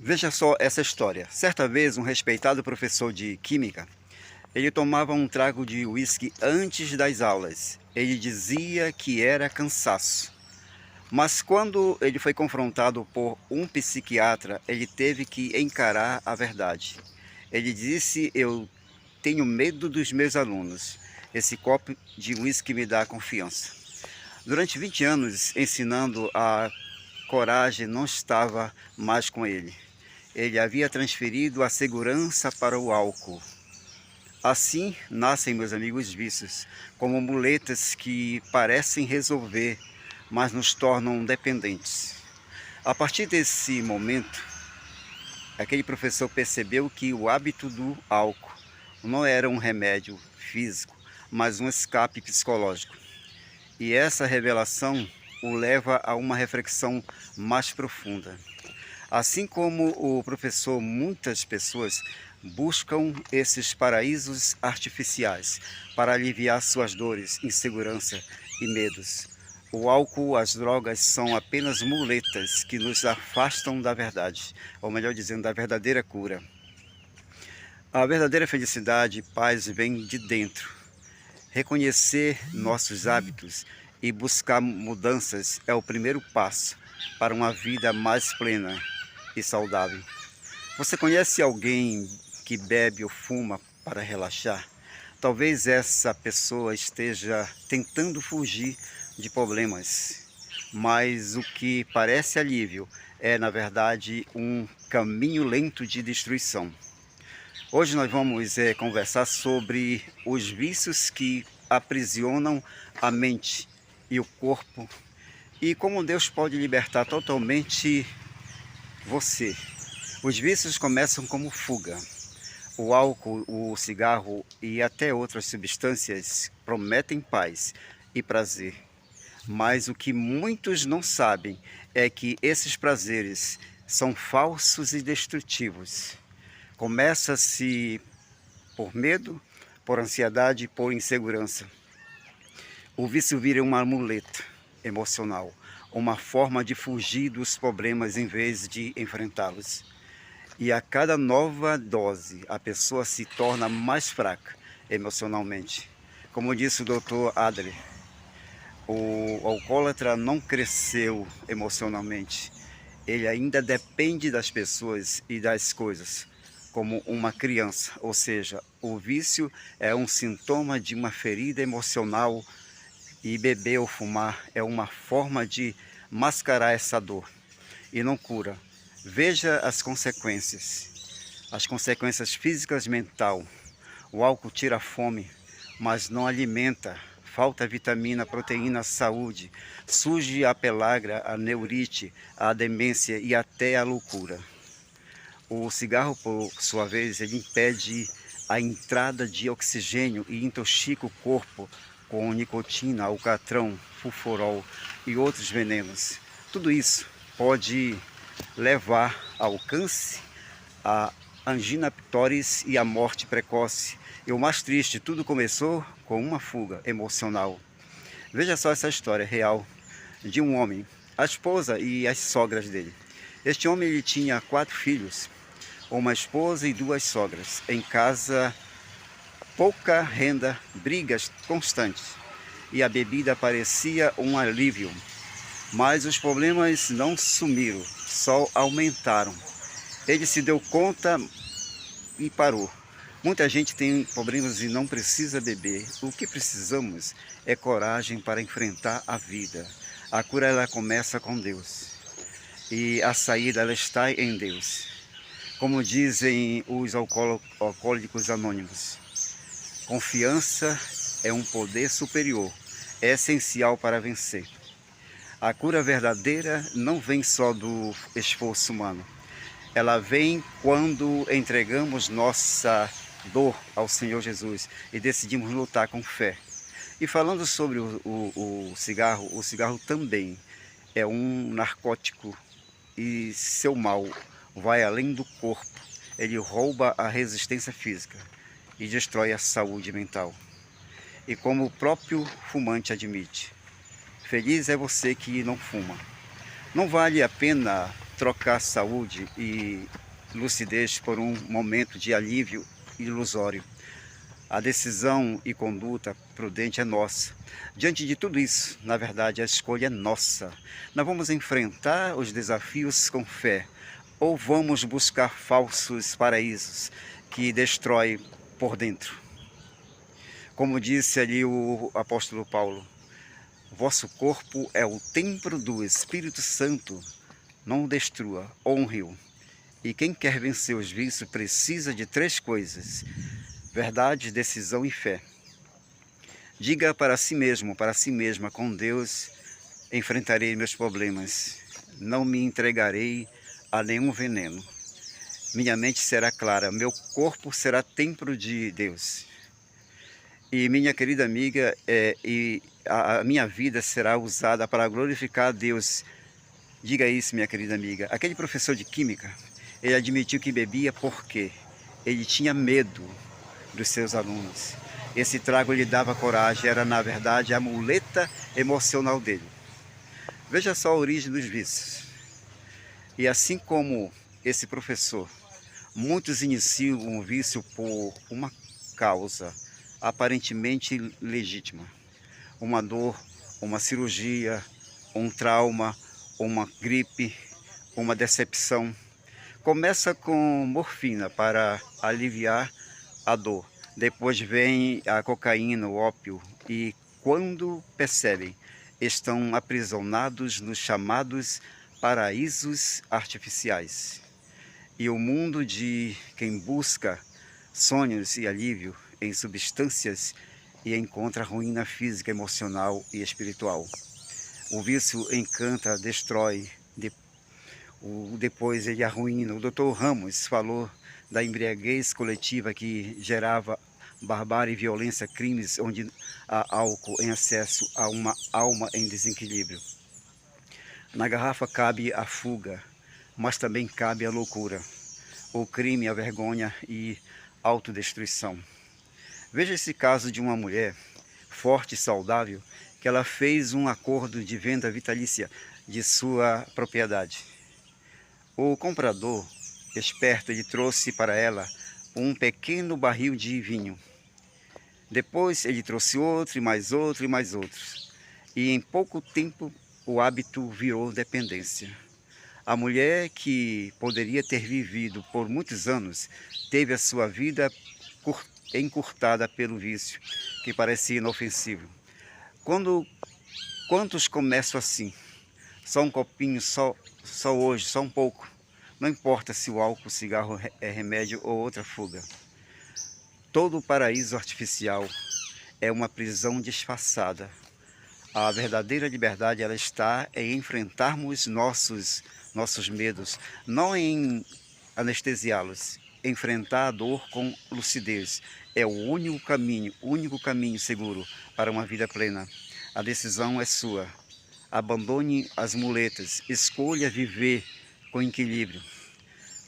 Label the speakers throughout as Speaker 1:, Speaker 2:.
Speaker 1: Veja só essa história. Certa vez, um respeitado professor de química, ele tomava um trago de uísque antes das aulas. Ele dizia que era cansaço. Mas quando ele foi confrontado por um psiquiatra, ele teve que encarar a verdade. Ele disse: "Eu tenho medo dos meus alunos. Esse copo de uísque me dá confiança." Durante 20 anos ensinando, a coragem não estava mais com ele. Ele havia transferido a segurança para o álcool. Assim nascem, meus amigos, vícios, como muletas que parecem resolver, mas nos tornam dependentes. A partir desse momento, aquele professor percebeu que o hábito do álcool não era um remédio físico, mas um escape psicológico. E essa revelação o leva a uma reflexão mais profunda. Assim como o professor, muitas pessoas buscam esses paraísos artificiais para aliviar suas dores, insegurança e medos. O álcool, as drogas são apenas muletas que nos afastam da verdade, ou melhor dizendo, da verdadeira cura. A verdadeira felicidade e paz vem de dentro. Reconhecer nossos hábitos e buscar mudanças é o primeiro passo para uma vida mais plena e saudável. Você conhece alguém que bebe ou fuma para relaxar? Talvez essa pessoa esteja tentando fugir de problemas, mas o que parece alívio é, na verdade, um caminho lento de destruição. Hoje nós vamos conversar sobre os vícios que aprisionam a mente e o corpo e como Deus pode libertar totalmente você. Os vícios começam como fuga. O álcool, o cigarro e até outras substâncias prometem paz e prazer. Mas o que muitos não sabem é que esses prazeres são falsos e destrutivos. Começa-se por medo, por ansiedade e por insegurança. O vício vira uma muleta emocional, uma forma de fugir dos problemas em vez de enfrentá-los. E a cada nova dose, a pessoa se torna mais fraca emocionalmente. Como disse o Dr. Adler, o alcoólatra não cresceu emocionalmente. Ele ainda depende das pessoas e das coisas, como uma criança. Ou seja, o vício é um sintoma de uma ferida emocional e beber ou fumar é uma forma de mascarar essa dor e não cura. Veja as consequências físicas e mental. O álcool tira a fome, mas não alimenta. Falta vitamina, proteína, saúde. Surge a pellagra, a neurite, a demência e até a loucura. O cigarro, por sua vez, ele impede a entrada de oxigênio e intoxica o corpo com nicotina, alcatrão, fulforol e outros venenos. Tudo isso pode levar ao câncer, a angina pectoris e a morte precoce. E o mais triste, tudo começou com uma fuga emocional. Veja só essa história real de um homem, a esposa e as sogras dele. Este homem ele tinha 4 filhos, uma esposa e 2 sogras. Em casa, pouca renda, brigas constantes. E a bebida parecia um alívio. Mas os problemas não sumiram, só aumentaram. Ele se deu conta e parou. Muita gente tem problemas e não precisa beber. O que precisamos é coragem para enfrentar a vida. A cura ela começa com Deus. E a saída ela está em Deus. Como dizem os alcoólicos anônimos, confiança é um poder superior, é essencial para vencer. A cura verdadeira não vem só do esforço humano. Ela vem quando entregamos nossa dor ao Senhor Jesus e decidimos lutar com fé. E falando sobre o cigarro também é um narcótico e seu mal vai além do corpo. Ele rouba a resistência física e destrói a saúde mental. E como o próprio fumante admite, feliz é você que não fuma. Não vale a pena trocar saúde e lucidez por um momento de alívio ilusório. A decisão e conduta prudente é nossa. Diante de tudo isso, na verdade, a escolha é nossa. Nós vamos enfrentar os desafios com fé, ou vamos buscar falsos paraísos que destroem por dentro. Como disse ali o apóstolo Paulo, vosso corpo é o templo do Espírito Santo, não o destrua, honre-o. E quem quer vencer os vícios precisa de 3 coisas: verdade, decisão e fé. Diga para si mesmo, para si mesma, com Deus enfrentarei meus problemas. Não me entregarei a nenhum veneno. Minha mente será clara, meu corpo será templo de Deus. E minha querida amiga, a minha vida será usada para glorificar a Deus. Diga isso, minha querida amiga. Aquele professor de química, ele admitiu que bebia porque ele tinha medo dos seus alunos. Esse trago lhe dava coragem, era na verdade a muleta emocional dele. Veja só a origem dos vícios. E assim como esse professor, muitos iniciam um vício por uma causa aparentemente legítima. Uma dor, uma cirurgia, um trauma, uma gripe, uma decepção. Começa com morfina para aliviar a dor. Depois vem a cocaína, o ópio, e quando percebem, estão aprisionados nos chamados paraísos artificiais. E o mundo de quem busca sonhos e alívio em substâncias e encontra ruína física, emocional e espiritual. O vício encanta, destrói, depois ele arruína. O Dr. Ramos falou da embriaguez coletiva que gerava barbárie, violência, crimes, onde há álcool em excesso, a uma alma em desequilíbrio. Na garrafa cabe a fuga, mas também cabe a loucura, o crime, a vergonha e autodestruição. Veja esse caso de uma mulher forte e saudável, que ela fez um acordo de venda vitalícia de sua propriedade. O comprador, esperto, ele trouxe para ela um pequeno barril de vinho. Depois ele trouxe outro, e mais outro, e mais outros. E em pouco tempo o hábito virou dependência. A mulher, que poderia ter vivido por muitos anos, teve a sua vida encurtada pelo vício, que parecia inofensivo. Quantos começam assim? Só um copinho, só hoje, só um pouco. Não importa se o álcool, o cigarro é remédio ou outra fuga. Todo paraíso artificial é uma prisão disfarçada. A verdadeira liberdade, ela está em enfrentarmos nossos medos, não em anestesiá-los. Enfrentar a dor com lucidez é o único caminho seguro para uma vida plena. A decisão é sua. Abandone as muletas, escolha viver com equilíbrio.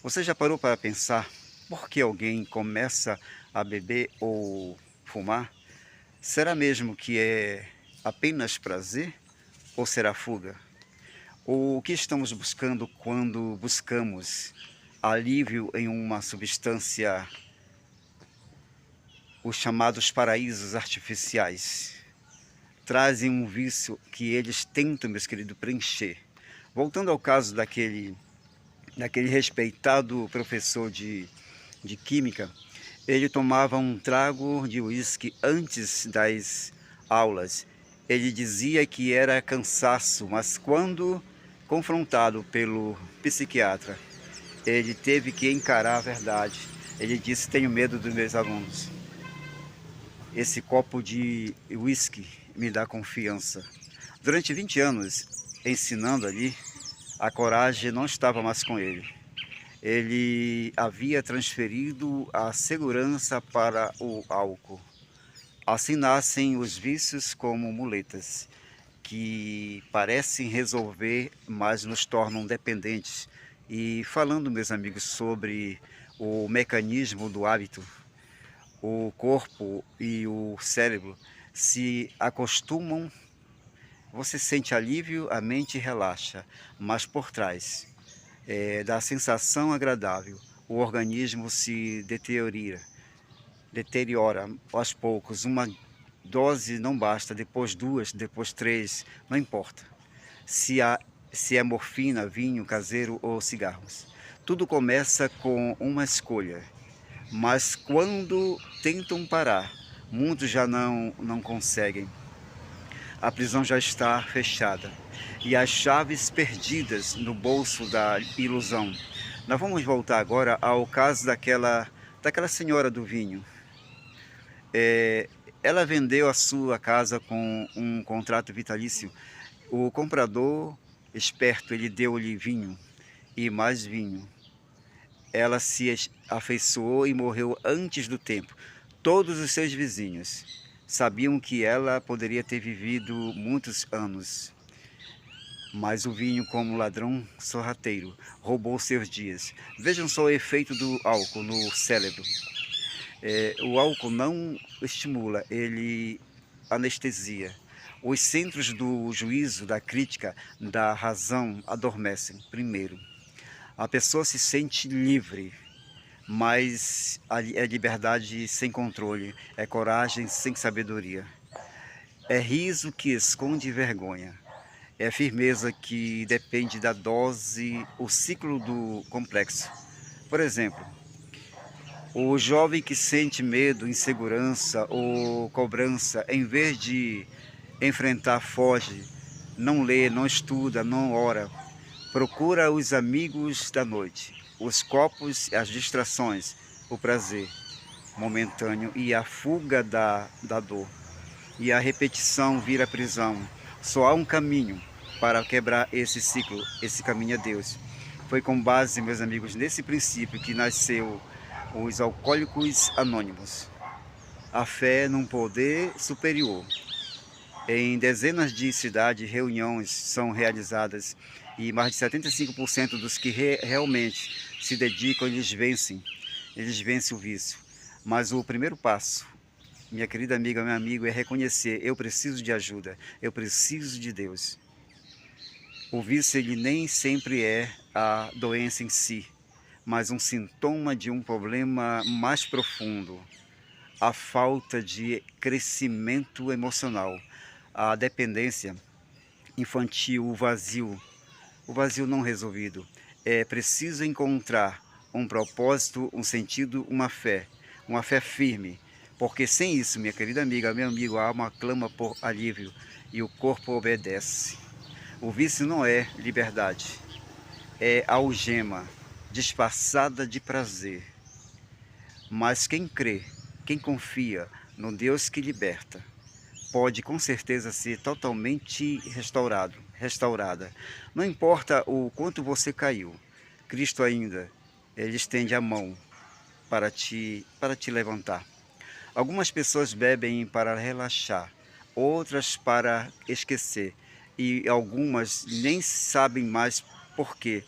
Speaker 1: Você já parou para pensar por que alguém começa a beber ou fumar? Será mesmo que é apenas prazer ou será fuga? O que estamos buscando quando buscamos alívio em uma substância, os chamados paraísos artificiais? Trazem um vício que eles tentam, meus queridos, preencher. Voltando ao caso daquele respeitado professor de química, ele tomava um trago de uísque antes das aulas. Ele dizia que era cansaço, mas quando confrontado pelo psiquiatra, ele teve que encarar a verdade. Ele disse: tenho medo dos meus alunos. Esse copo de uísque me dá confiança. Durante 20 anos ensinando ali, a coragem não estava mais com ele. Ele havia transferido a segurança para o álcool. Assim nascem os vícios como muletas, que parecem resolver, mas nos tornam dependentes. E falando, meus amigos, sobre o mecanismo do hábito, o corpo e o cérebro se acostumam. Você sente alívio, a mente relaxa, mas por trás da sensação agradável, o organismo se deteriora aos poucos. Uma dose não basta, depois duas, depois três, não importa. Se, se é morfina, vinho caseiro ou cigarros. Tudo começa com uma escolha, mas quando tentam parar, muitos já não conseguem. A prisão já está fechada e as chaves perdidas no bolso da ilusão. Nós vamos voltar agora ao caso daquela senhora do vinho. Ela vendeu a sua casa com um contrato vitalício. O comprador, esperto, ele deu-lhe vinho e mais vinho. Ela se afeiçoou e morreu antes do tempo. Todos os seus vizinhos sabiam que ela poderia ter vivido muitos anos. Mas o vinho, como ladrão sorrateiro, roubou seus dias. Vejam só o efeito do álcool no cérebro. O álcool não estimula, ele anestesia. Os centros do juízo, da crítica, da razão adormecem primeiro. A pessoa se sente livre, mas é liberdade sem controle, é coragem sem sabedoria. É riso que esconde vergonha. É firmeza que depende da dose, o ciclo do complexo. Por exemplo, o jovem que sente medo, insegurança ou cobrança, em vez de enfrentar, foge, não lê, não estuda, não ora, procura os amigos da noite, os copos, as distrações, o prazer momentâneo e a fuga da dor. E a repetição vira prisão. Só há um caminho para quebrar esse ciclo, esse caminho é Deus. Foi com base, meus amigos, nesse princípio que nasceu os Alcoólicos Anônimos. A fé num poder superior. Em dezenas de cidades, reuniões são realizadas e mais de 75% dos que realmente se dedicam, eles vencem o vício. Mas o primeiro passo, minha querida amiga, meu amigo, é reconhecer: eu preciso de ajuda, eu preciso de Deus. O vício, ele nem sempre é a doença em si, mas um sintoma de um problema mais profundo, a falta de crescimento emocional, a dependência infantil, o vazio não resolvido. É preciso encontrar um propósito, um sentido, uma fé firme, porque sem isso, minha querida amiga, meu amigo, a alma clama por alívio e o corpo obedece. O vício não é liberdade, é algema disfarçada de prazer. Mas quem crê, quem confia no Deus que liberta, pode com certeza ser totalmente restaurada. Não importa o quanto você caiu, Cristo ainda, Ele estende a mão para te levantar. Algumas pessoas bebem para relaxar, outras para esquecer, e algumas nem sabem mais por que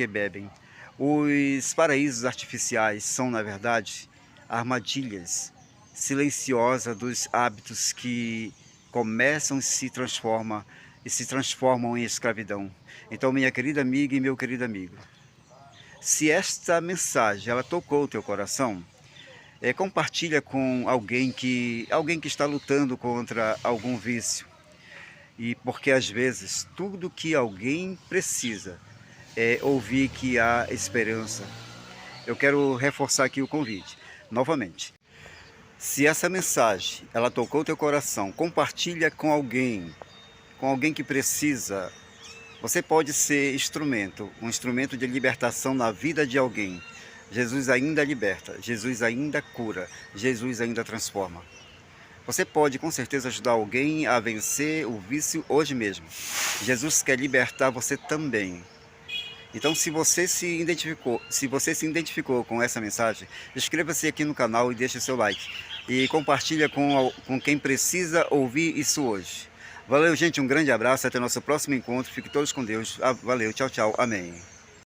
Speaker 1: bebem. Os paraísos artificiais são, na verdade, armadilhas silenciosas dos hábitos que começam e se transformam em escravidão. Então, minha querida amiga e meu querido amigo, se esta mensagem ela tocou o teu coração, compartilha com alguém que está lutando contra algum vício. E porque às vezes tudo que alguém precisa é ouvir que há esperança. Eu quero reforçar aqui o convite novamente. Se essa mensagem ela tocou teu coração, compartilha com alguém que precisa. Você pode ser um instrumento de libertação na vida de alguém. Jesus ainda liberta, Jesus ainda cura, Jesus ainda transforma. Você pode com certeza ajudar alguém a vencer o vício hoje mesmo. Jesus quer libertar você também. Então, se você se identificou com essa mensagem, inscreva-se aqui no canal e deixe seu like. E compartilha com quem precisa ouvir isso hoje. Valeu, gente, um grande abraço, até o nosso próximo encontro. Fiquem todos com Deus. Valeu, tchau, tchau, amém.